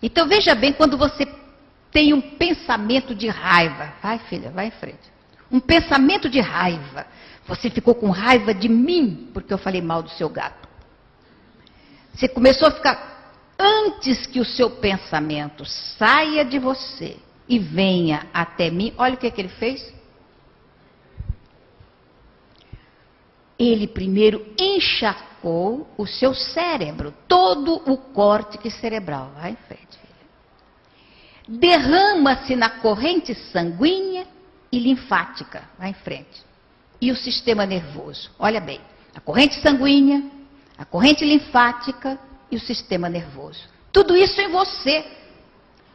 Então veja bem, quando você tem um pensamento de raiva, vai filha, vai em frente. Um pensamento de raiva. Você ficou com raiva de mim porque eu falei mal do seu gato. Você começou a ficar, antes que o seu pensamento saia de você e venha até mim, olha o que ele fez. Ele primeiro encharcou o seu cérebro, todo o córtex cerebral. Vai em frente, filha. Derrama-se na corrente sanguínea e linfática. Vai em frente. E o sistema nervoso. Olha bem, a corrente sanguínea, a corrente linfática e o sistema nervoso. Tudo isso em você.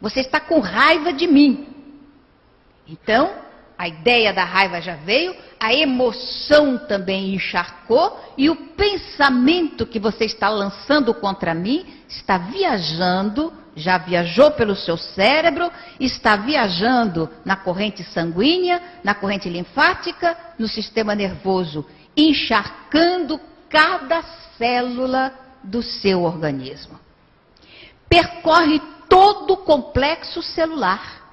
Você está com raiva de mim. Então, a ideia da raiva já veio, a emoção também encharcou e o pensamento que você está lançando contra mim está viajando, já viajou pelo seu cérebro, está viajando na corrente sanguínea, na corrente linfática, no sistema nervoso, encharcando cada célula do seu organismo. Percorre todo o complexo celular.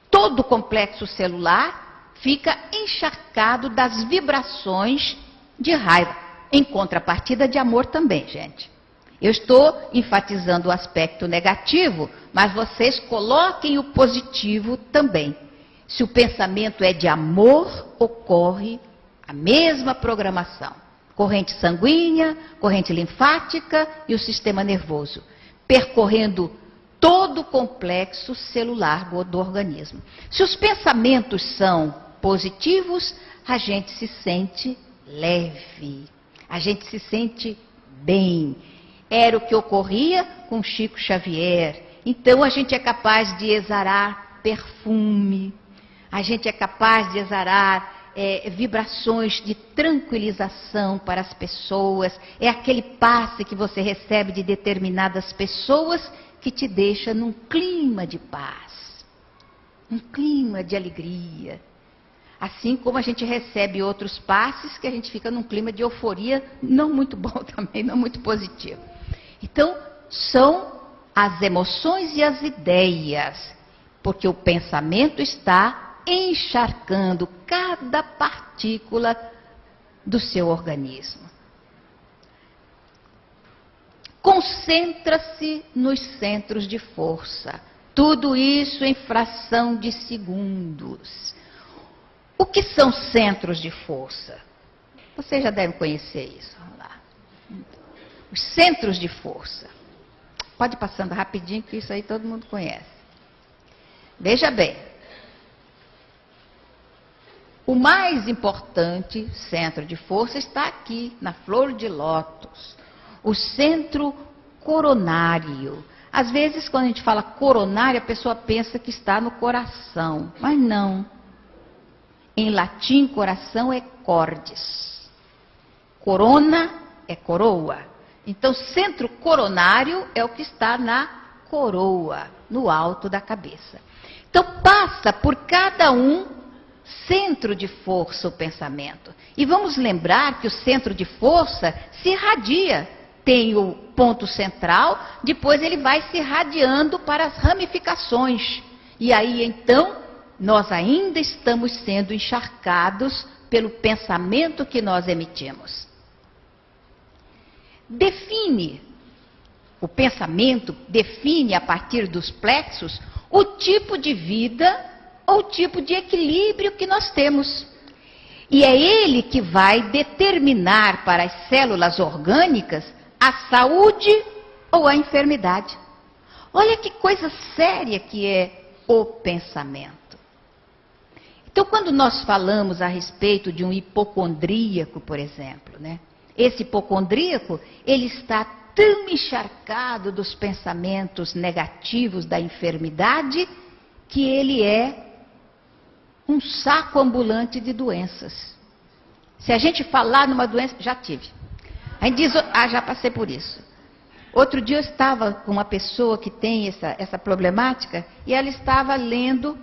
Todo o complexo celular fica encharcado das vibrações de raiva. Em contrapartida de amor também, gente. Eu estou enfatizando o aspecto negativo, mas vocês coloquem o positivo também. Se o pensamento é de amor, ocorre a mesma programação. Corrente sanguínea, corrente linfática e o sistema nervoso, percorrendo todo o complexo celular do organismo. Se os pensamentos são positivos, a gente se sente leve, a gente se sente bem. Era o que ocorria com Chico Xavier. Então a gente é capaz de exalar perfume, a gente é capaz de exalar vibrações de tranquilização para as pessoas. É aquele passe que você recebe de determinadas pessoas que te deixa num clima de paz, um clima de alegria. Assim como a gente recebe outros passes que a gente fica num clima de euforia não muito bom também, não muito positivo. Então, são as emoções e as ideias, porque o pensamento está encharcando cada partícula do seu organismo. Concentra-se nos centros de força. Tudo isso em fração de segundos. O que são centros de força? Vocês já devem conhecer isso. Vamos lá. Os centros de força. Pode ir passando rapidinho, que isso aí todo mundo conhece. Veja bem. O mais importante centro de força está aqui, na flor de lótus. O centro coronário. Às vezes, quando a gente fala coronário, a pessoa pensa que está no coração. Mas não. Em latim, coração é cordis. Corona é coroa. Então, centro coronário é o que está na coroa, no alto da cabeça. Então, passa por cada centro de força o pensamento. E vamos lembrar que o centro de força se irradia. Tem o ponto central, depois ele vai se irradiando para as ramificações. E aí, então, nós ainda estamos sendo encharcados pelo pensamento que nós emitimos. O pensamento define a partir dos plexos o tipo de vida ou tipo de equilíbrio que nós temos. E é ele que vai determinar para as células orgânicas a saúde ou a enfermidade. Olha que coisa séria que é o pensamento. Então, quando nós falamos a respeito de um hipocondríaco, por exemplo, né? Esse hipocondríaco, ele está tão encharcado dos pensamentos negativos da enfermidade que ele é um saco ambulante de doenças. Se a gente falar numa doença, já tive. A gente diz, já passei por isso. Outro dia eu estava com uma pessoa que tem essa problemática e ela estava lendo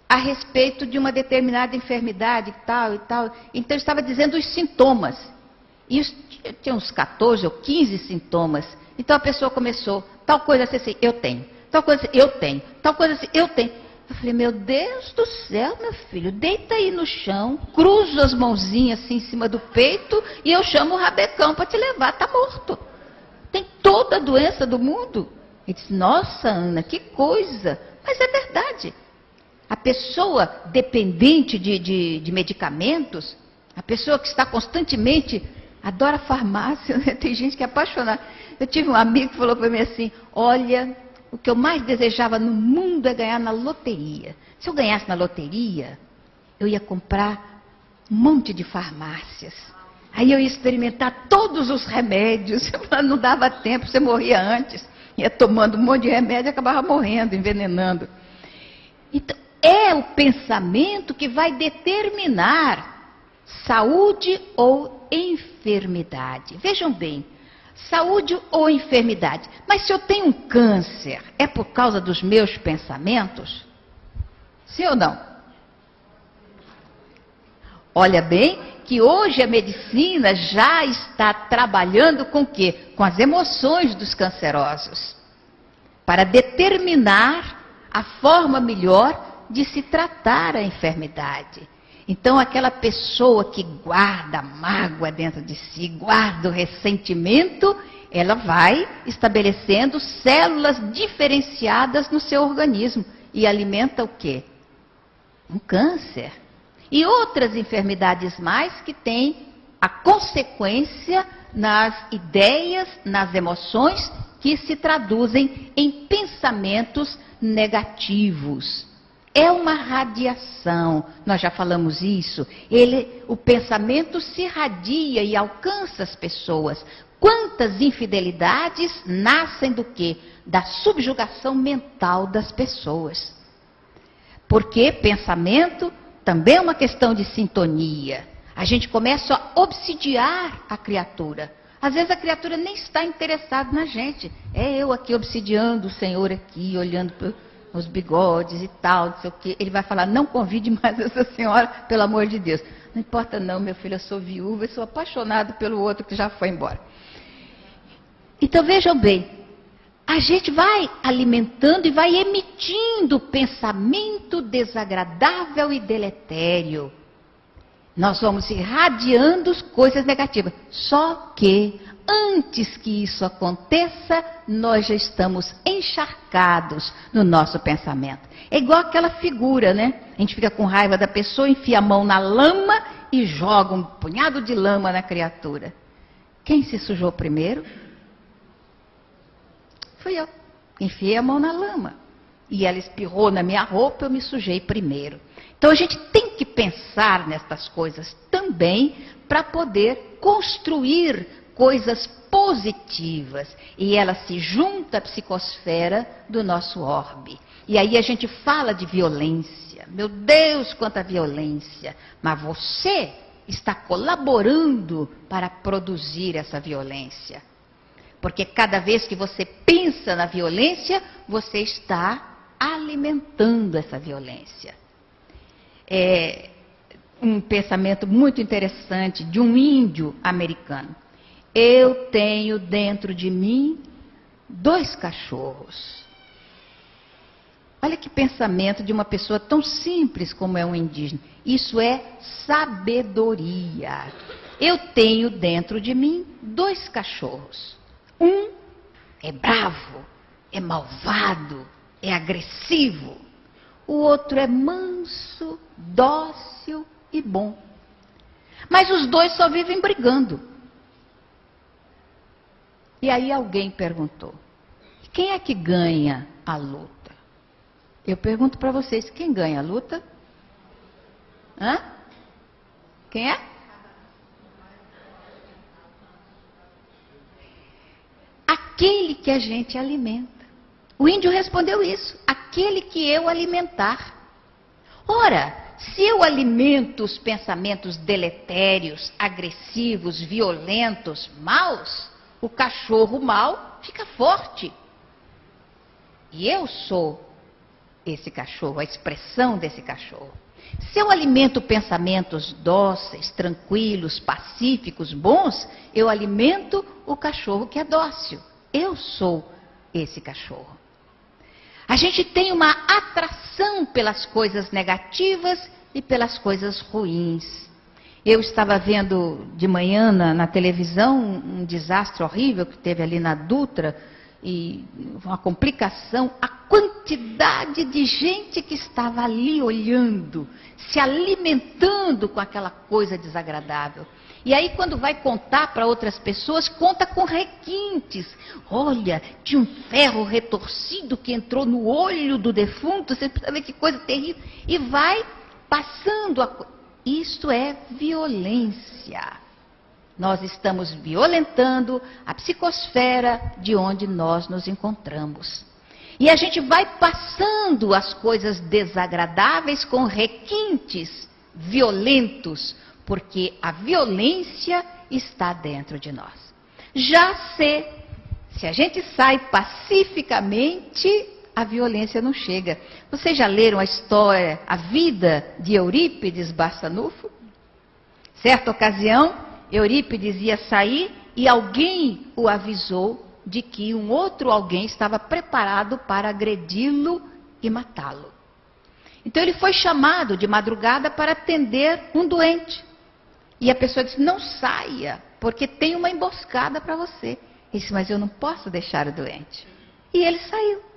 a respeito de uma determinada enfermidade tal e tal. Então eu estava dizendo os sintomas. E tinha uns 14 ou 15 sintomas. Então a pessoa começou, tal coisa assim, eu tenho. tal coisa assim, eu tenho, tal coisa assim, eu tenho. Eu falei, meu Deus do céu, meu filho, deita aí no chão, cruzo as mãozinhas assim em cima do peito e eu chamo o rabecão para te levar, tá morto. Tem toda a doença do mundo. Ele disse, nossa, Ana, que coisa. Mas é verdade. A pessoa dependente de medicamentos, a pessoa que está constantemente, adora farmácia, né? Tem gente que é apaixonada. Eu tive um amigo que falou para mim assim, olha, o que eu mais desejava no mundo é ganhar na loteria. Se eu ganhasse na loteria, eu ia comprar um monte de farmácias. Aí eu ia experimentar todos os remédios. Não dava tempo, você morria antes. Ia tomando um monte de remédio e acabava morrendo, envenenando. Então, é o pensamento que vai determinar saúde ou enfermidade. Vejam bem, saúde ou enfermidade. Mas se eu tenho um câncer, é por causa dos meus pensamentos? Sim ou não? Olha bem que hoje a medicina já está trabalhando com o quê? Com as emoções dos cancerosos. Para determinar a forma melhor de se tratar a enfermidade. Então, aquela pessoa que guarda a mágoa dentro de si, guarda o ressentimento, ela vai estabelecendo células diferenciadas no seu organismo e alimenta o quê? Um câncer. E outras enfermidades mais que têm a consequência nas ideias, nas emoções, que se traduzem em pensamentos negativos. É uma radiação, nós já falamos isso. O pensamento se irradia e alcança as pessoas. Quantas infidelidades nascem do quê? Da subjugação mental das pessoas. Porque pensamento também é uma questão de sintonia. A gente começa a obsidiar a criatura. Às vezes a criatura nem está interessada na gente. É eu aqui obsidiando o Senhor aqui, olhando para os bigodes e tal, não sei o quê. Ele vai falar, não convide mais essa senhora, pelo amor de Deus. Não importa não, meu filho, eu sou viúva e sou apaixonado pelo outro que já foi embora. Então vejam bem, a gente vai alimentando e vai emitindo pensamento desagradável e deletério. Nós vamos irradiando coisas negativas. Só que, antes que isso aconteça, nós já estamos encharcados no nosso pensamento. É igual aquela figura, né? A gente fica com raiva da pessoa, enfia a mão na lama e joga um punhado de lama na criatura. Quem se sujou primeiro? Fui eu. Enfiei a mão na lama. E ela espirrou na minha roupa, eu me sujei primeiro. Então a gente tem que pensar nestas coisas também para poder construir coisas positivas. E ela se junta à psicosfera do nosso orbe. E aí a gente fala de violência. Meu Deus, quanta violência! Mas você está colaborando para produzir essa violência. Porque cada vez que você pensa na violência, você está alimentando essa violência. É um pensamento muito interessante de um índio americano. Eu tenho dentro de mim 2 cachorros. Olha que pensamento de uma pessoa tão simples como é um indígena. Isso é sabedoria. Eu tenho dentro de mim 2 cachorros. Um é bravo, é malvado, é agressivo. O outro é manso, dócil e bom. Mas os 2 só vivem brigando. E aí alguém perguntou, quem é que ganha a luta? Eu pergunto para vocês, quem ganha a luta? Hã? Quem é? Aquele que a gente alimenta. O índio respondeu isso, aquele que eu alimentar. Ora, se eu alimento os pensamentos deletérios, agressivos, violentos, maus, o cachorro mau fica forte. E eu sou esse cachorro, a expressão desse cachorro. Se eu alimento pensamentos dóceis, tranquilos, pacíficos, bons, eu alimento o cachorro que é dócil. Eu sou esse cachorro. A gente tem uma atração pelas coisas negativas e pelas coisas ruins. Eu estava vendo de manhã na televisão um desastre horrível que teve ali na Dutra, e uma complicação, a quantidade de gente que estava ali olhando, se alimentando com aquela coisa desagradável. E aí, quando vai contar para outras pessoas, conta com requintes. Olha, tinha um ferro retorcido que entrou no olho do defunto, você precisa ver que coisa terrível. E vai passando a... Isto é violência. Nós estamos violentando a psicosfera de onde nós nos encontramos. E a gente vai passando as coisas desagradáveis com requintes violentos, porque a violência está dentro de nós. Já se a gente sai pacificamente, a violência não chega. Vocês já leram a história, a vida de Eurípides Barçanufo? Certa ocasião, Eurípides ia sair e alguém o avisou de que um outro alguém estava preparado para agredi-lo e matá-lo. Então ele foi chamado de madrugada para atender um doente. E a pessoa disse, não saia, porque tem uma emboscada para você. Ele disse, mas eu não posso deixar o doente. E ele saiu.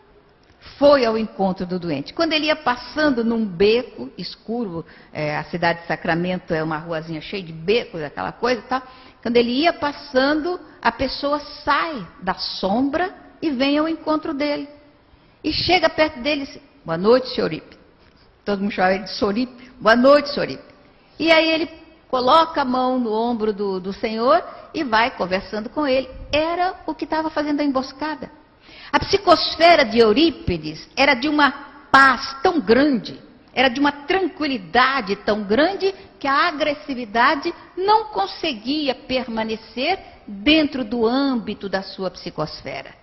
Foi ao encontro do doente. Quando ele ia passando num beco escuro, a cidade de Sacramento é uma ruazinha cheia de becos, aquela coisa e tal. Quando ele ia passando, a pessoa sai da sombra e vem ao encontro dele. E chega perto dele e diz, boa noite, senhor Eurípides. Todo mundo chama ele de Sorípides. Boa noite, senhor Eurípides. E aí ele coloca a mão no ombro do senhor e vai conversando com ele. Era o que estava fazendo a emboscada. A psicosfera de Eurípides era de uma paz tão grande, era de uma tranquilidade tão grande, que a agressividade não conseguia permanecer dentro do âmbito da sua psicosfera.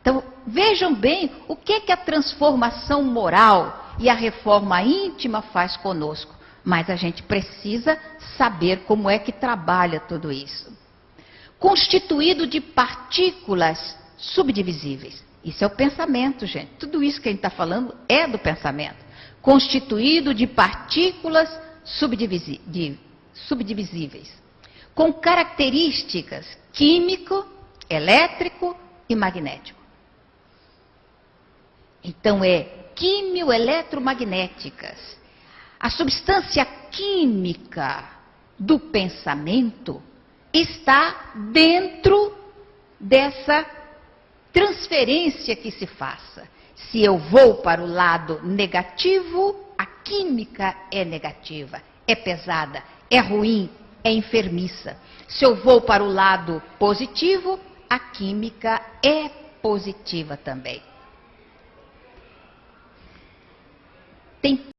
Então, vejam bem o que a transformação moral e a reforma íntima faz conosco. Mas a gente precisa saber como é que trabalha tudo isso. Constituído de partículas subdivisíveis. Isso é o pensamento, gente. Tudo isso que a gente está falando é do pensamento. Constituído de partículas subdivisíveis, com características químico, elétrico e magnético. Então quimio-eletromagnéticas. A substância química do pensamento está dentro dessa transferência que se faça. Se eu vou para o lado negativo, a química é negativa, é pesada, é ruim, é enfermiça. Se eu vou para o lado positivo, a química é positiva também. Tem